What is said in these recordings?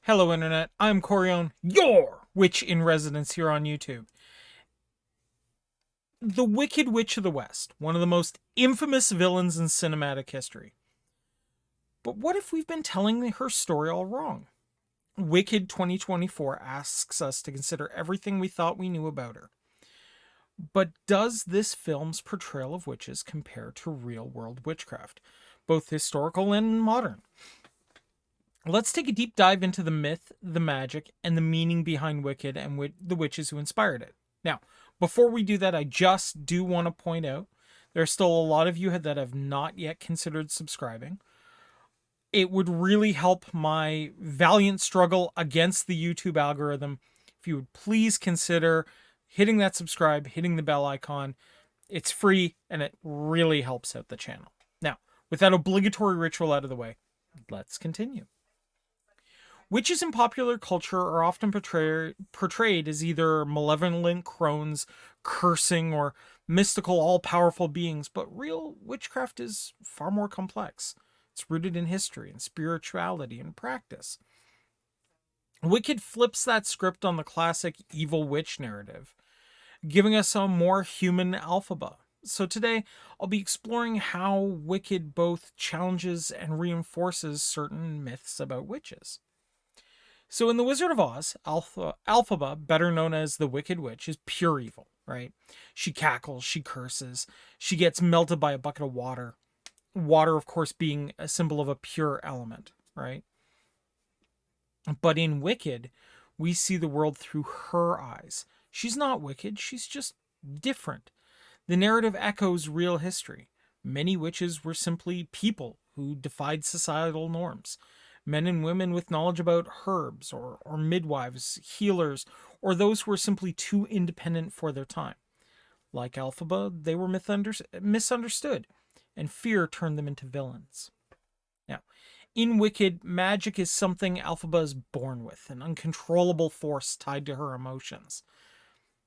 Hello, Internet. I'm Corione, your witch in residence here on YouTube. The Wicked Witch of the West, one of the most infamous villains in cinematic history. But what if we've been telling her story all wrong? Wicked 2024 asks us to consider everything we thought we knew about her. But does this film's portrayal of witches compare to real world witchcraft, both historical and modern? Let's take a deep dive into the myth, the magic, and the meaning behind Wicked and the witches who inspired it. Now, before we do that, I just do want to point out there are still a lot of you that have not yet considered subscribing. It would really help my valiant struggle against the YouTube algorithm if you would please consider hitting that subscribe, hitting the bell icon. It's free and it really helps out the channel. Now, with that obligatory ritual out of the way, let's continue. Witches in popular culture are often portrayed as either malevolent crones, cursing, or mystical, all powerful beings, but real witchcraft is far more complex. It's rooted in history and spirituality and practice. Wicked flips that script on the classic evil witch narrative, giving us a more human Elphaba. So today, I'll be exploring how Wicked both challenges and reinforces certain myths about witches. So in The Wizard of Oz, Elphaba, better known as the Wicked Witch, is pure evil, right? She cackles, she curses, she gets melted by a bucket of water. Water, of course, being a symbol of a pure element, right? But in Wicked, we see the world through her eyes. She's not wicked, she's just different. The narrative echoes real history. Many witches were simply people who defied societal norms. Men and women with knowledge about herbs, or midwives, healers, or those who were simply too independent for their time. Like Elphaba, they were misunderstood, and fear turned them into villains. Now, in Wicked, magic is something Elphaba is born with, an uncontrollable force tied to her emotions.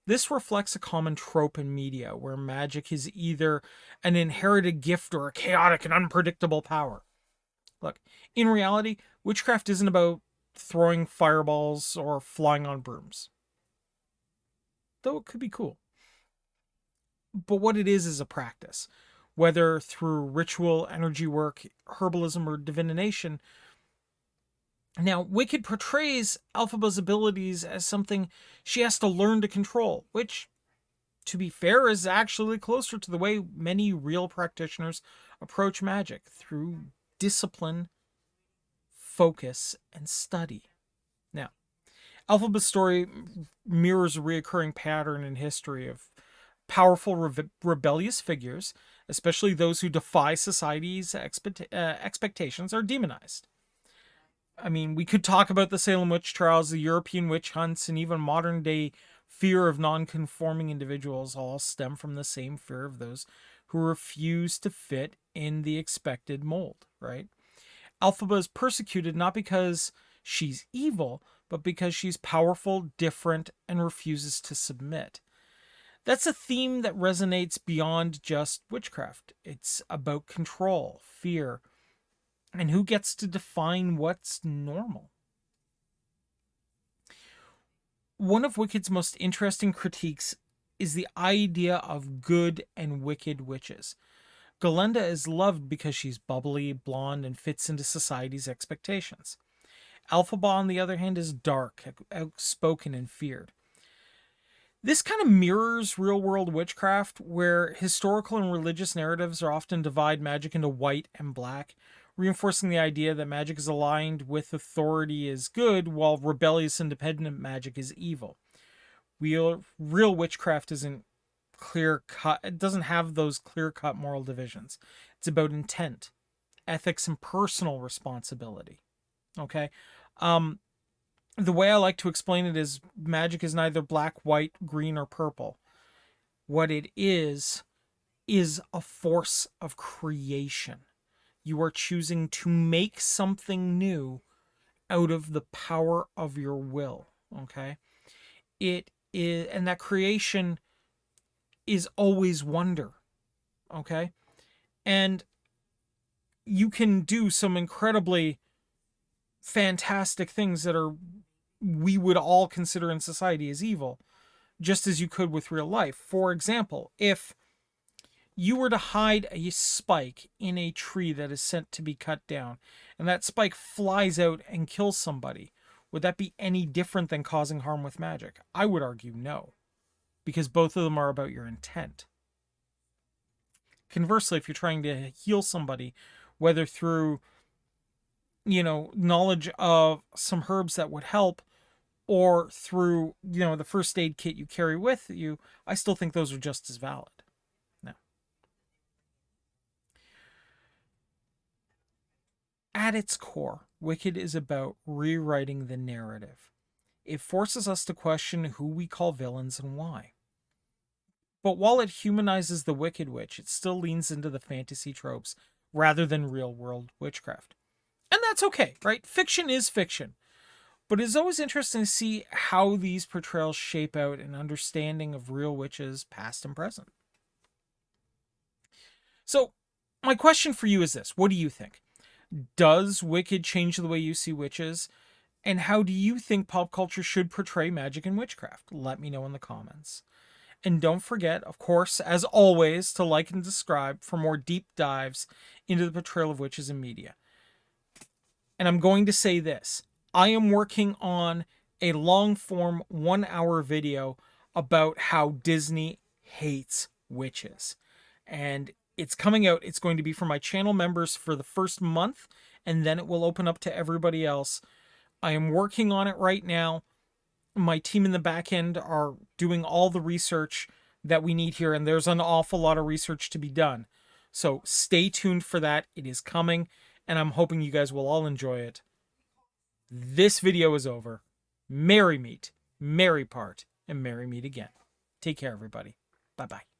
This reflects a common trope in media, where magic is either an inherited gift or a chaotic and unpredictable power. Look, in reality, witchcraft isn't about throwing fireballs or flying on brooms. Though it could be cool. But what it is a practice. Whether through ritual, energy work, herbalism, or divination. Now, Wicked portrays Elphaba's abilities as something she has to learn to control, which, to be fair, is actually closer to the way many real practitioners approach magic, through discipline, focus, and study. Now, Elphaba's story mirrors a recurring pattern in history of powerful rebellious figures, especially those who defy society's expectations, are demonized. I mean, we could talk about the Salem witch trials, the European witch hunts, and even modern day fear of non-conforming individuals all stem from the same fear of those who refuse to fit in the expected mold, right? Elphaba is persecuted not because she's evil, but because she's powerful, different, and refuses to submit. That's a theme that resonates beyond just witchcraft. It's about control, fear, and who gets to define what's normal. One of Wicked's most interesting critiques is the idea of good and wicked witches. Galinda is loved because she's bubbly, blonde, and fits into society's expectations. Elphaba, on the other hand, is dark, outspoken, and feared. This kind of mirrors real-world witchcraft, where historical and religious narratives are often divide magic into white and black, reinforcing the idea that magic is aligned with authority is good, while rebellious independent magic is evil. Real witchcraft isn't clear cut. It doesn't have those clear cut moral divisions. It's about intent, ethics, and personal responsibility. Okay. The way I like to explain it is magic is neither black, white, green, or purple. What it is a force of creation. You are choosing to make something new out of the power of your will. Okay. It is, and that creation is always wonder. Okay. And you can do some incredibly fantastic things that are we would all consider in society as evil, just as you could with real life. For example, if you were to hide a spike in a tree that is sent to be cut down, and that spike flies out and kills somebody, would that be any different than causing harm with magic? I would argue no, because both of them are about your intent. Conversely, if you're trying to heal somebody, whether through, knowledge of some herbs that would help, or through, the first aid kit you carry with you, I still think those are just as valid. Now, at its core, Wicked is about rewriting the narrative. It forces us to question who we call villains and why. But while it humanizes the Wicked Witch, it still leans into the fantasy tropes rather than real world witchcraft. And that's okay, right? Fiction is fiction. But it's always interesting to see how these portrayals shape out an understanding of real witches, past and present. So, my question for you is this: what do you think? Does Wicked change the way you see witches? And how do you think pop culture should portray magic and witchcraft? Let me know in the comments. And don't forget, of course, as always, to like and subscribe for more deep dives into the portrayal of witches in media. And I'm going to say this: I am working on a long form 1 hour video about how Disney hates witches. And it's coming out. It's going to be for my channel members for the first month, and then it will open up to everybody else. I am working on it right now. My team in the back end are doing all the research that we need here, and there's an awful lot of research to be done. So stay tuned for that. It is coming, and I'm hoping you guys will all enjoy it. This video is over. Merry meet, merry part, and merry meet again. Take care, everybody. Bye-bye.